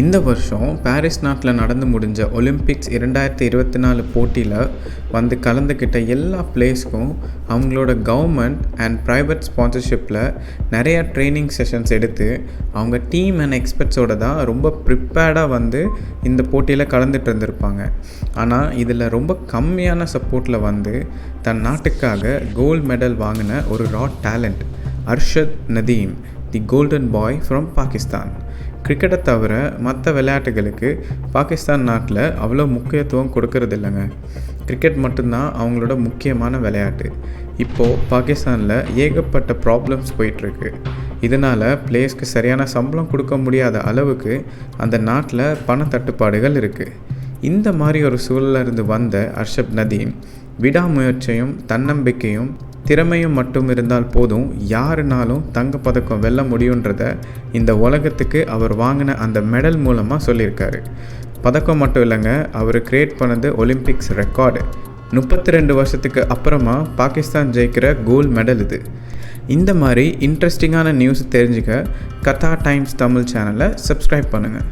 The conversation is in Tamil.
இந்த வருஷம் பாரிஸ் நாட்டில் நடந்து முடிஞ்ச ஒலிம்பிக்ஸ் 2024 போட்டியில் வந்து கலந்துக்கிட்ட எல்லா பிளேஸ்க்கும் அவங்களோட கவர்மெண்ட் அண்ட் ப்ரைவேட் ஸ்பான்சர்ஷிப்பில் நிறையா ட்ரைனிங் செஷன்ஸ் எடுத்து அவங்க டீம் அண்ட் எக்ஸ்பர்ட்ஸோடு தான் ரொம்ப ப்ரிப்பேர்டாக வந்து இந்த போட்டியில் கலந்துட்டு இருந்திருப்பாங்க. ஆனால் இதில் ரொம்ப கம்மியான சப்போர்ட்டில் வந்து தன் நாட்டுக்காக கோல்டு மெடல் வாங்கின ஒரு raw talent Arshad Nadeem, the golden boy from Pakistan. கிரிக்கெட்டை தவிர மற்ற விளையாட்டுகளுக்கு பாகிஸ்தான் நாட்டில் அவ்வளோ முக்கியத்துவம் கொடுக்கறது இல்லைங்க. கிரிக்கெட் மட்டும்தான் அவங்களோட முக்கியமான விளையாட்டு. இப்போது பாகிஸ்தானில் ஏகப்பட்ட ப்ராப்ளம்ஸ் போயிட்டுருக்கு. இதனால் பிளேயர்ஸ்க்கு சரியான சம்பளம் கொடுக்க முடியாத அளவுக்கு அந்த நாட்டில் பண தட்டுப்பாடுகள் இருக்குது. இந்த மாதிரி ஒரு சூழலிருந்து வந்த அர்ஷத் நதீம் விடாமுயற்சியும் தன்னம்பிக்கையும் திறமையும் மட்டும் இருந்தால் போதும், யாருனாலும் தங்கப்பதக்கம் வெல்ல முடியுன்றத இந்த உலகத்துக்கு அவர் வாங்கின அந்த மெடல் மூலமாக சொல்லியிருக்காரு. பதக்கம் மட்டும் இல்லைங்க, அவர் கிரியேட் பண்ணது ஒலிம்பிக்ஸ் ரெக்கார்டு. 32 வருஷத்துக்கு அப்புறமா பாகிஸ்தான் ஜெயிக்கிற கோல்டு மெடல் இது. இந்த மாதிரி இன்ட்ரெஸ்டிங்கான நியூஸ் தெரிஞ்சுக்க கதா டைம்ஸ் தமிழ் சேனலை சப்ஸ்கிரைப் பண்ணுங்கள்.